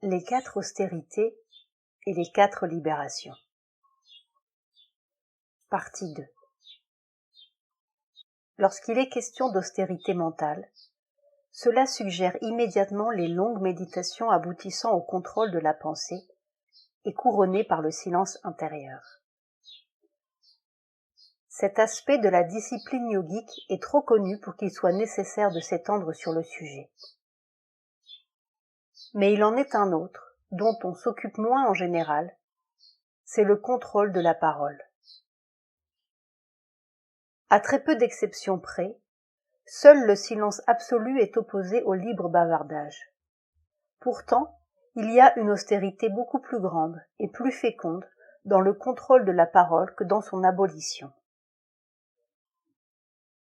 Les 4 austérités et les 4 libérations. Partie 2. Lorsqu'il est question d'austérité mentale, cela suggère immédiatement les longues méditations aboutissant au contrôle de la pensée et couronnées par le silence intérieur. Cet aspect de la discipline yogique est trop connu pour qu'il soit nécessaire de s'étendre sur le sujet. Mais il en est un autre, dont on s'occupe moins en général, c'est le contrôle de la parole. À très peu d'exceptions près, seul le silence absolu est opposé au libre bavardage. Pourtant, il y a une austérité beaucoup plus grande et plus féconde dans le contrôle de la parole que dans son abolition.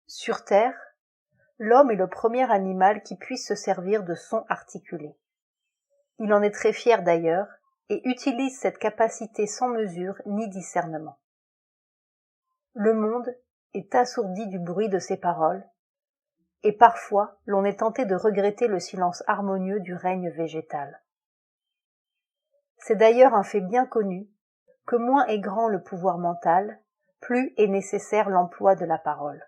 Sur Terre, l'homme est le premier animal qui puisse se servir de sons articulés. Il en est très fier d'ailleurs et utilise cette capacité sans mesure ni discernement. Le monde est assourdi du bruit de ses paroles, et parfois l'on est tenté de regretter le silence harmonieux du règne végétal. C'est d'ailleurs un fait bien connu que moins est grand le pouvoir mental, plus est nécessaire l'emploi de la parole.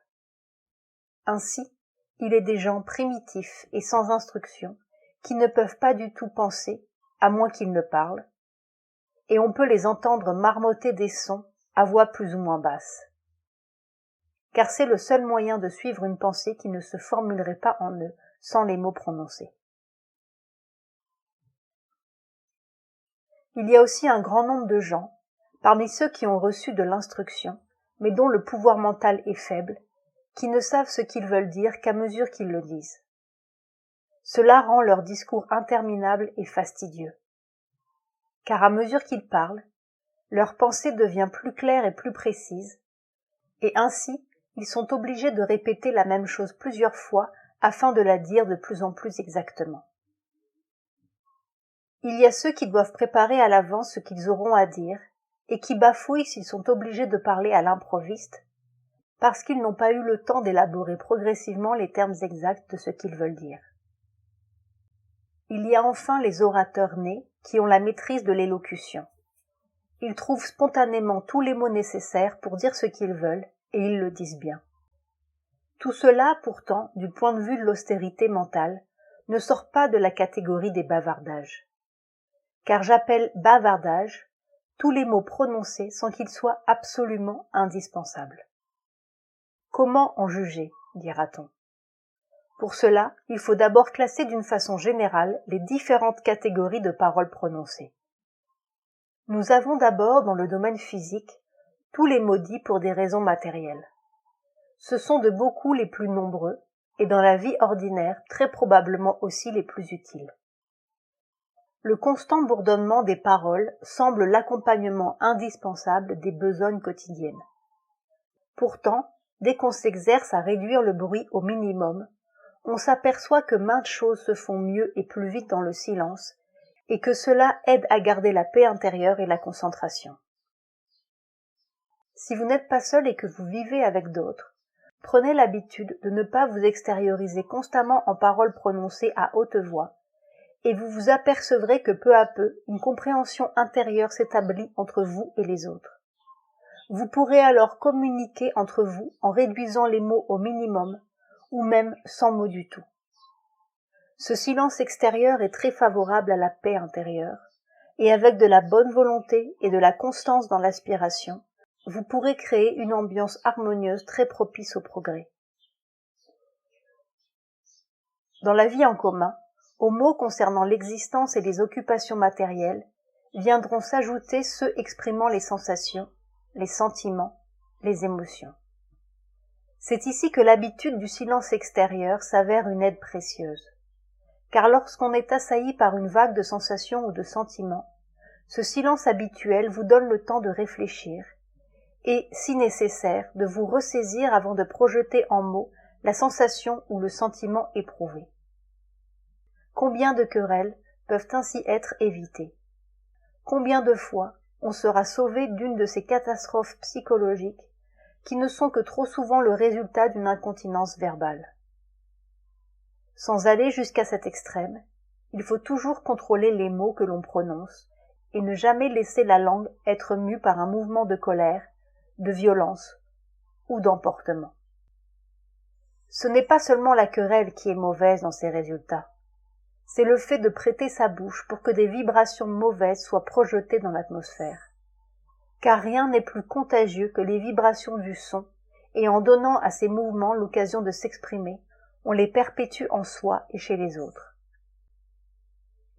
Ainsi, il est des gens primitifs et sans instruction qui ne peuvent pas du tout penser, à moins qu'ils ne parlent, et on peut les entendre marmotter des sons à voix plus ou moins basse. Car c'est le seul moyen de suivre une pensée qui ne se formulerait pas en eux sans les mots prononcés. Il y a aussi un grand nombre de gens, parmi ceux qui ont reçu de l'instruction, mais dont le pouvoir mental est faible, qui ne savent ce qu'ils veulent dire qu'à mesure qu'ils le disent. Cela rend leur discours interminable et fastidieux. Car à mesure qu'ils parlent, leur pensée devient plus claire et plus précise, et ainsi ils sont obligés de répéter la même chose plusieurs fois afin de la dire de plus en plus exactement. Il y a ceux qui doivent préparer à l'avance ce qu'ils auront à dire, et qui bafouillent s'ils sont obligés de parler à l'improviste, parce qu'ils n'ont pas eu le temps d'élaborer progressivement les termes exacts de ce qu'ils veulent dire. Il y a enfin les orateurs nés qui ont la maîtrise de l'élocution. Ils trouvent spontanément tous les mots nécessaires pour dire ce qu'ils veulent, et ils le disent bien. Tout cela, pourtant, du point de vue de l'austérité mentale, ne sort pas de la catégorie des bavardages. Car j'appelle bavardage tous les mots prononcés sans qu'ils soient absolument indispensables. Comment en juger, dira-t-on ? Pour cela, il faut d'abord classer d'une façon générale les différentes catégories de paroles prononcées. Nous avons d'abord, dans le domaine physique, tous les mots dits pour des raisons matérielles. Ce sont de beaucoup les plus nombreux, et dans la vie ordinaire, très probablement aussi les plus utiles. Le constant bourdonnement des paroles semble l'accompagnement indispensable des besognes quotidiennes. Pourtant, dès qu'on s'exerce à réduire le bruit au minimum, on s'aperçoit que maintes choses se font mieux et plus vite dans le silence, et que cela aide à garder la paix intérieure et la concentration. Si vous n'êtes pas seul et que vous vivez avec d'autres, prenez l'habitude de ne pas vous extérioriser constamment en paroles prononcées à haute voix, et vous vous apercevrez que peu à peu, une compréhension intérieure s'établit entre vous et les autres. Vous pourrez alors communiquer entre vous en réduisant les mots au minimum, ou même sans mots du tout. Ce silence extérieur est très favorable à la paix intérieure, et avec de la bonne volonté et de la constance dans l'aspiration, vous pourrez créer une ambiance harmonieuse très propice au progrès. Dans la vie en commun, aux mots concernant l'existence et les occupations matérielles, viendront s'ajouter ceux exprimant les sensations, les sentiments, les émotions. C'est ici que l'habitude du silence extérieur s'avère une aide précieuse. Car lorsqu'on est assailli par une vague de sensations ou de sentiments, ce silence habituel vous donne le temps de réfléchir et, si nécessaire, de vous ressaisir avant de projeter en mots la sensation ou le sentiment éprouvé. Combien de querelles peuvent ainsi être évitées ? Combien de fois on sera sauvé d'une de ces catastrophes psychologiques qui ne sont que trop souvent le résultat d'une incontinence verbale ? Sans aller jusqu'à cet extrême, il faut toujours contrôler les mots que l'on prononce et ne jamais laisser la langue être mue par un mouvement de colère, de violence ou d'emportement. Ce n'est pas seulement la querelle qui est mauvaise dans ses résultats, c'est le fait de prêter sa bouche pour que des vibrations mauvaises soient projetées dans l'atmosphère. Car rien n'est plus contagieux que les vibrations du son, et en donnant à ces mouvements l'occasion de s'exprimer, on les perpétue en soi et chez les autres.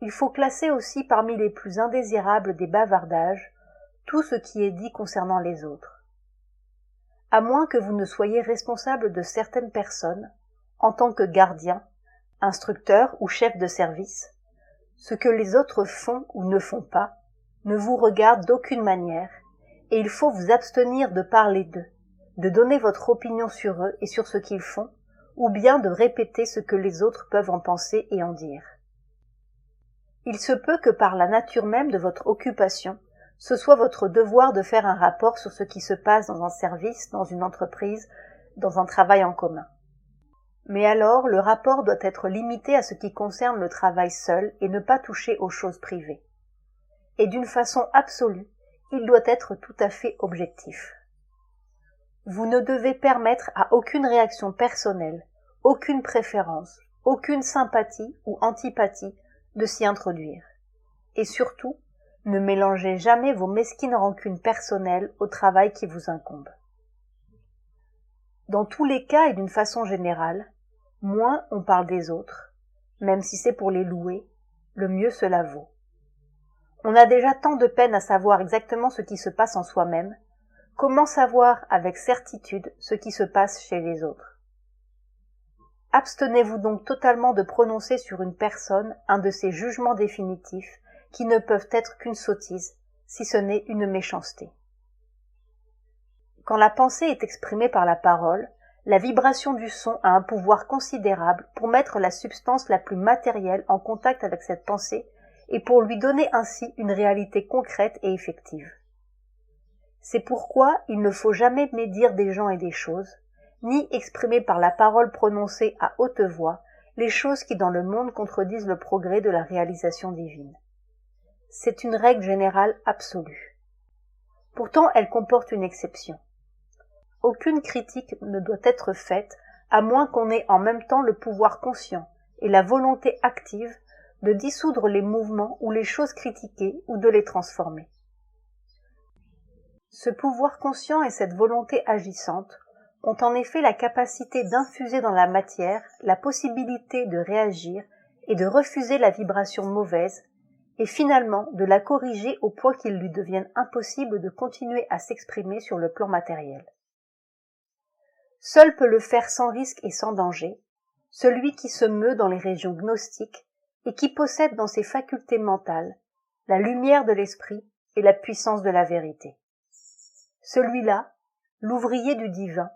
Il faut classer aussi parmi les plus indésirables des bavardages tout ce qui est dit concernant les autres. À moins que vous ne soyez responsable de certaines personnes, en tant que gardien, instructeur ou chef de service, ce que les autres font ou ne font pas ne vous regarde d'aucune manière, et il faut vous abstenir de parler d'eux, de donner votre opinion sur eux et sur ce qu'ils font, ou bien de répéter ce que les autres peuvent en penser et en dire. Il se peut que par la nature même de votre occupation, ce soit votre devoir de faire un rapport sur ce qui se passe dans un service, dans une entreprise, dans un travail en commun. Mais alors, le rapport doit être limité à ce qui concerne le travail seul et ne pas toucher aux choses privées. Et d'une façon absolue, il doit être tout à fait objectif. Vous ne devez permettre à aucune réaction personnelle, aucune préférence, aucune sympathie ou antipathie de s'y introduire. Et surtout, ne mélangez jamais vos mesquines rancunes personnelles au travail qui vous incombe. Dans tous les cas et d'une façon générale, moins on parle des autres, même si c'est pour les louer, le mieux cela vaut. On a déjà tant de peine à savoir exactement ce qui se passe en soi-même, comment savoir avec certitude ce qui se passe chez les autres? Abstenez-vous donc totalement de prononcer sur une personne un de ces jugements définitifs qui ne peuvent être qu'une sottise, si ce n'est une méchanceté. Quand la pensée est exprimée par la parole, la vibration du son a un pouvoir considérable pour mettre la substance la plus matérielle en contact avec cette pensée et pour lui donner ainsi une réalité concrète et effective. C'est pourquoi il ne faut jamais médire des gens et des choses, ni exprimer par la parole prononcée à haute voix les choses qui dans le monde contredisent le progrès de la réalisation divine. C'est une règle générale absolue. Pourtant, elle comporte une exception. Aucune critique ne doit être faite à moins qu'on ait en même temps le pouvoir conscient et la volonté active de dissoudre les mouvements ou les choses critiquées ou de les transformer. Ce pouvoir conscient et cette volonté agissante ont en effet la capacité d'infuser dans la matière la possibilité de réagir et de refuser la vibration mauvaise et finalement de la corriger au point qu'il lui devienne impossible de continuer à s'exprimer sur le plan matériel. Seul peut le faire sans risque et sans danger, celui qui se meut dans les régions gnostiques et qui possède dans ses facultés mentales la lumière de l'esprit et la puissance de la vérité. Celui-là, l'ouvrier du divin,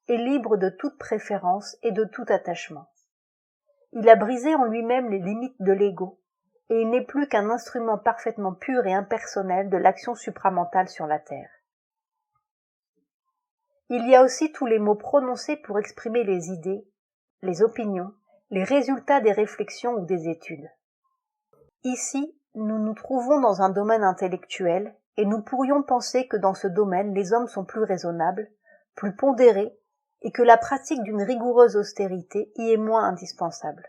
est libre de toute préférence et de tout attachement. Il a brisé en lui-même les limites de l'ego, et il n'est plus qu'un instrument parfaitement pur et impersonnel de l'action supramentale sur la terre. Il y a aussi tous les mots prononcés pour exprimer les idées, les opinions, les résultats des réflexions ou des études. Ici, nous nous trouvons dans un domaine intellectuel, et nous pourrions penser que dans ce domaine les hommes sont plus raisonnables, plus pondérés, et que la pratique d'une rigoureuse austérité y est moins indispensable.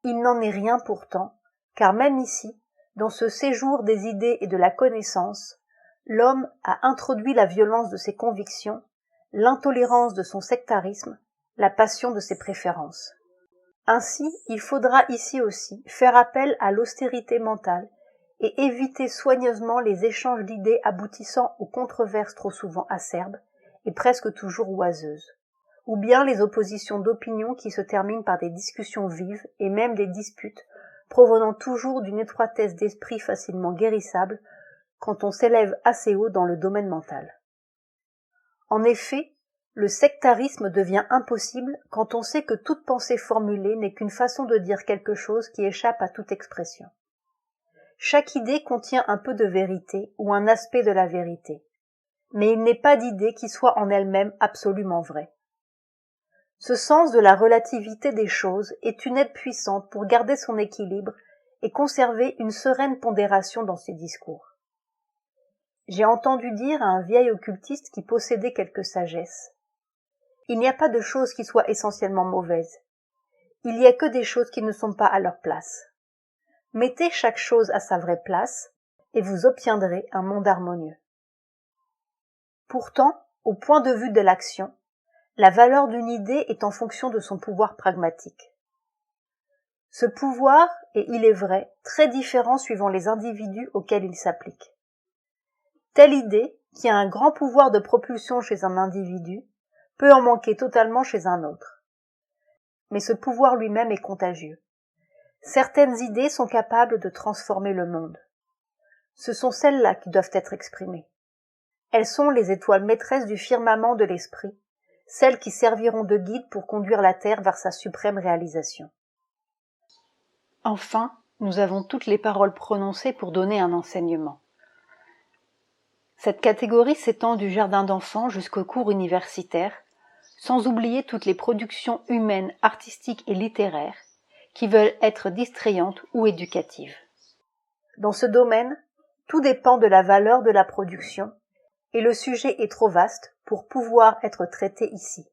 Il n'en est rien pourtant, car même ici, dans ce séjour des idées et de la connaissance, l'homme a introduit la violence de ses convictions, l'intolérance de son sectarisme, la passion de ses préférences. Ainsi, il faudra ici aussi faire appel à l'austérité mentale et éviter soigneusement les échanges d'idées aboutissant aux controverses trop souvent acerbes et presque toujours oiseuses, ou bien les oppositions d'opinions qui se terminent par des discussions vives et même des disputes provenant toujours d'une étroitesse d'esprit facilement guérissable quand on s'élève assez haut dans le domaine mental. En effet, le sectarisme devient impossible quand on sait que toute pensée formulée n'est qu'une façon de dire quelque chose qui échappe à toute expression. Chaque idée contient un peu de vérité ou un aspect de la vérité, mais il n'est pas d'idée qui soit en elle-même absolument vraie. Ce sens de la relativité des choses est une aide puissante pour garder son équilibre et conserver une sereine pondération dans ses discours. J'ai entendu dire à un vieil occultiste qui possédait quelque sagesse: il n'y a pas de choses qui soient essentiellement mauvaises. Il n'y a que des choses qui ne sont pas à leur place. Mettez chaque chose à sa vraie place et vous obtiendrez un monde harmonieux. Pourtant, au point de vue de l'action, la valeur d'une idée est en fonction de son pouvoir pragmatique. Ce pouvoir est, il est vrai, très différent suivant les individus auxquels il s'applique. Telle idée, qui a un grand pouvoir de propulsion chez un individu, peut en manquer totalement chez un autre. Mais ce pouvoir lui-même est contagieux. Certaines idées sont capables de transformer le monde. Ce sont celles-là qui doivent être exprimées. Elles sont les étoiles maîtresses du firmament de l'esprit, celles qui serviront de guide pour conduire la Terre vers sa suprême réalisation. Enfin, nous avons toutes les paroles prononcées pour donner un enseignement. Cette catégorie s'étend du jardin d'enfants jusqu'au cours universitaire, sans oublier toutes les productions humaines, artistiques et littéraires qui veulent être distrayantes ou éducatives. Dans ce domaine, tout dépend de la valeur de la production, et le sujet est trop vaste pour pouvoir être traité ici.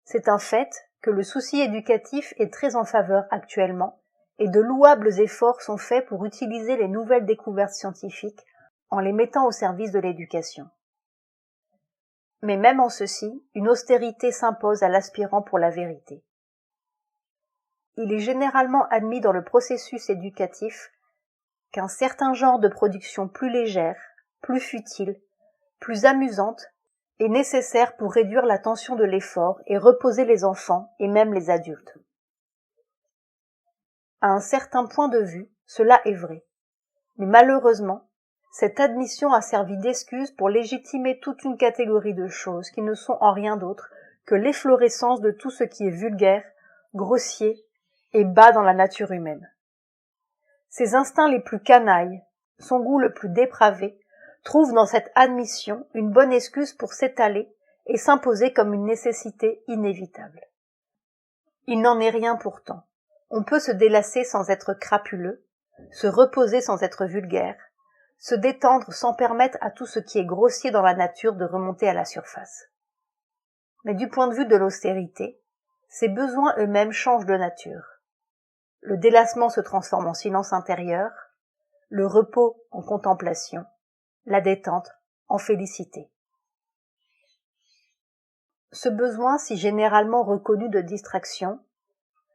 C'est un fait que le souci éducatif est très en faveur actuellement, et de louables efforts sont faits pour utiliser les nouvelles découvertes scientifiques en les mettant au service de l'éducation. Mais même en ceci, une austérité s'impose à l'aspirant pour la vérité. Il est généralement admis dans le processus éducatif qu'un certain genre de production plus légère, plus futile, plus amusante est nécessaire pour réduire la tension de l'effort et reposer les enfants et même les adultes. À un certain point de vue, cela est vrai. Mais malheureusement, cette admission a servi d'excuse pour légitimer toute une catégorie de choses qui ne sont en rien d'autre que l'efflorescence de tout ce qui est vulgaire, grossier et bas dans la nature humaine. Ses instincts les plus canailles, son goût le plus dépravé, trouvent dans cette admission une bonne excuse pour s'étaler et s'imposer comme une nécessité inévitable. Il n'en est rien pourtant. On peut se délasser sans être crapuleux, se reposer sans être vulgaire, se détendre sans permettre à tout ce qui est grossier dans la nature de remonter à la surface. Mais du point de vue de l'austérité, ces besoins eux-mêmes changent de nature. Le délassement se transforme en silence intérieur, le repos en contemplation, la détente en félicité. Ce besoin si généralement reconnu de distraction,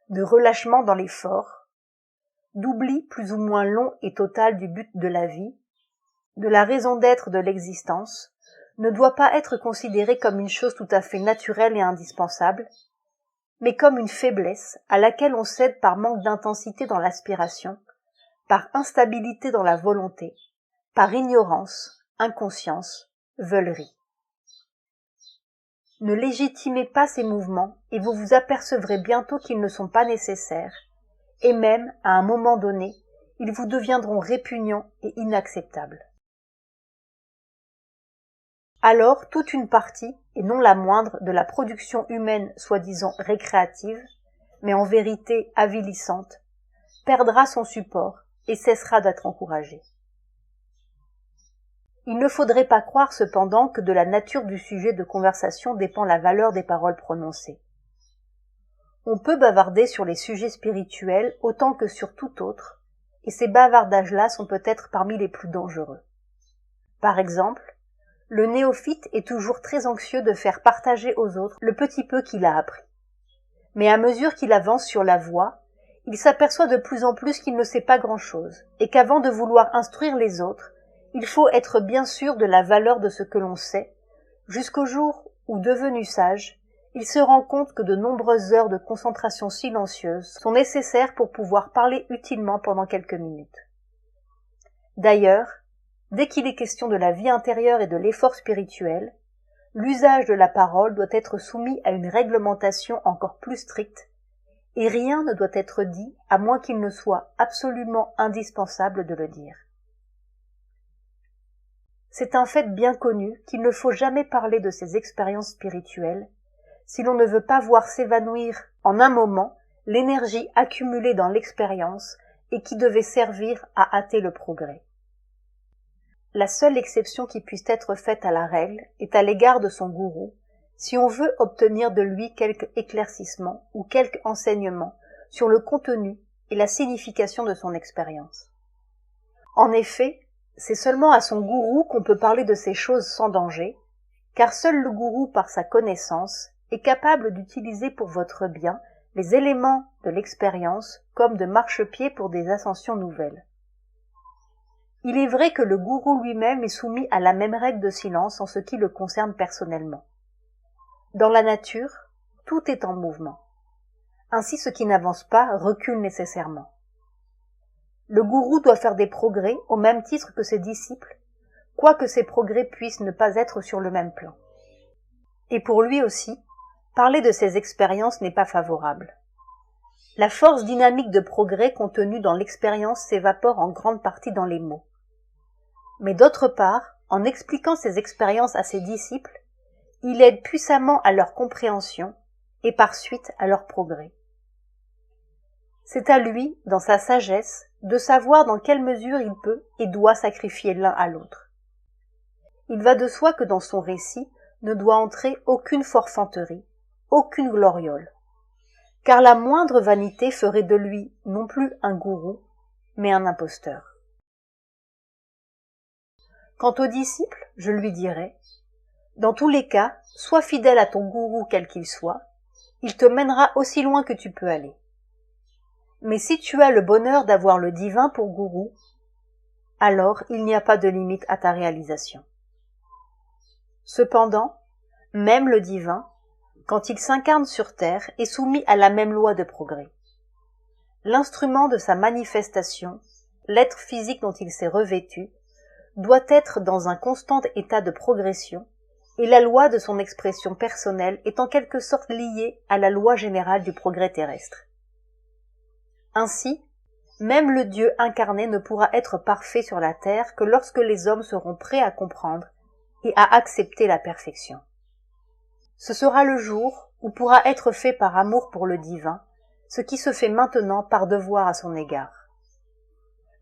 de relâchement dans l'effort, d'oubli plus ou moins long et total du but de la vie, de la raison d'être de l'existence, ne doit pas être considéré comme une chose tout à fait naturelle et indispensable, mais comme une faiblesse à laquelle on cède par manque d'intensité dans l'aspiration, par instabilité dans la volonté, par ignorance, inconscience, veulerie. Ne légitimez pas ces mouvements et vous vous apercevrez bientôt qu'ils ne sont pas nécessaires, et même, à un moment donné, ils vous deviendront répugnants et inacceptables. Alors toute une partie, et non la moindre, de la production humaine soi-disant récréative, mais en vérité avilissante, perdra son support et cessera d'être encouragée. Il ne faudrait pas croire cependant que de la nature du sujet de conversation dépend la valeur des paroles prononcées. On peut bavarder sur les sujets spirituels autant que sur tout autre, et ces bavardages-là sont peut-être parmi les plus dangereux. Par exemple, le néophyte est toujours très anxieux de faire partager aux autres le petit peu qu'il a appris. Mais à mesure qu'il avance sur la voie, il s'aperçoit de plus en plus qu'il ne sait pas grand-chose, et qu'avant de vouloir instruire les autres, il faut être bien sûr de la valeur de ce que l'on sait, jusqu'au jour où, devenu sage, il se rend compte que de nombreuses heures de concentration silencieuse sont nécessaires pour pouvoir parler utilement pendant quelques minutes. D'ailleurs, dès qu'il est question de la vie intérieure et de l'effort spirituel, l'usage de la parole doit être soumis à une réglementation encore plus stricte, et rien ne doit être dit à moins qu'il ne soit absolument indispensable de le dire. C'est un fait bien connu qu'il ne faut jamais parler de ses expériences spirituelles, si l'on ne veut pas voir s'évanouir en un moment l'énergie accumulée dans l'expérience et qui devait servir à hâter le progrès. La seule exception qui puisse être faite à la règle est à l'égard de son gourou, si on veut obtenir de lui quelque éclaircissement ou quelque enseignement sur le contenu et la signification de son expérience. En effet, c'est seulement à son gourou qu'on peut parler de ces choses sans danger, car seul le gourou, par sa connaissance, est capable d'utiliser pour votre bien les éléments de l'expérience comme de marchepied pour des ascensions nouvelles. Il est vrai que le gourou lui-même est soumis à la même règle de silence en ce qui le concerne personnellement. Dans la nature, tout est en mouvement. Ainsi, ce qui n'avance pas recule nécessairement. Le gourou doit faire des progrès au même titre que ses disciples, quoique ces progrès puissent ne pas être sur le même plan. Et pour lui aussi, parler de ses expériences n'est pas favorable. La force dynamique de progrès contenue dans l'expérience s'évapore en grande partie dans les mots. Mais d'autre part, en expliquant ses expériences à ses disciples, il aide puissamment à leur compréhension et par suite à leur progrès. C'est à lui, dans sa sagesse, de savoir dans quelle mesure il peut et doit sacrifier l'un à l'autre. Il va de soi que dans son récit ne doit entrer aucune forfanterie, aucune gloriole, car la moindre vanité ferait de lui non plus un gourou, mais un imposteur. Quant aux disciples, je lui dirais, dans tous les cas, sois fidèle à ton gourou quel qu'il soit, il te mènera aussi loin que tu peux aller. Mais si tu as le bonheur d'avoir le divin pour gourou, alors il n'y a pas de limite à ta réalisation. Cependant, même le divin, quand il s'incarne sur terre, est soumis à la même loi de progrès. L'instrument de sa manifestation, l'être physique dont il s'est revêtu, doit être dans un constant état de progression, et la loi de son expression personnelle est en quelque sorte liée à la loi générale du progrès terrestre. Ainsi, même le Dieu incarné ne pourra être parfait sur la terre que lorsque les hommes seront prêts à comprendre et à accepter la perfection. Ce sera le jour où pourra être fait par amour pour le divin, ce qui se fait maintenant par devoir à son égard.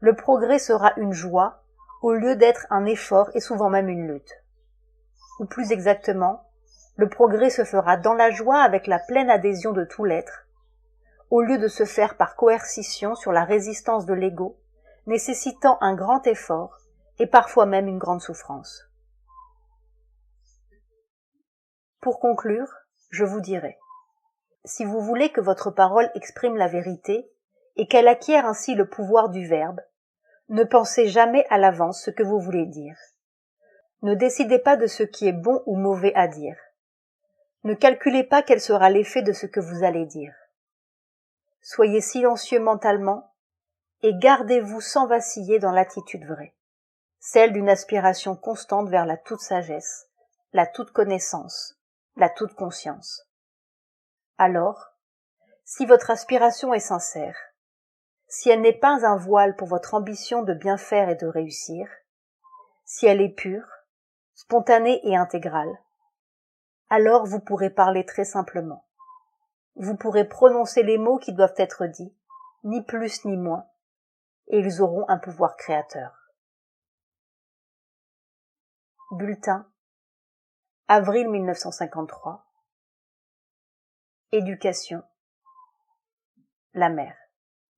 Le progrès sera une joie, au lieu d'être un effort et souvent même une lutte. Ou plus exactement, le progrès se fera dans la joie avec la pleine adhésion de tout l'être, au lieu de se faire par coercition sur la résistance de l'ego, nécessitant un grand effort et parfois même une grande souffrance. Pour conclure, je vous dirai, si vous voulez que votre parole exprime la vérité et qu'elle acquiert ainsi le pouvoir du verbe, ne pensez jamais à l'avance ce que vous voulez dire. Ne décidez pas de ce qui est bon ou mauvais à dire. Ne calculez pas quel sera l'effet de ce que vous allez dire. Soyez silencieux mentalement et gardez-vous sans vaciller dans l'attitude vraie, celle d'une aspiration constante vers la toute sagesse, la toute connaissance, la toute conscience. Alors, si votre aspiration est sincère, si elle n'est pas un voile pour votre ambition de bien faire et de réussir, si elle est pure, spontanée et intégrale, alors vous pourrez parler très simplement. Vous pourrez prononcer les mots qui doivent être dits, ni plus ni moins, et ils auront un pouvoir créateur. Bulletin, avril 1953. Éducation, la mère.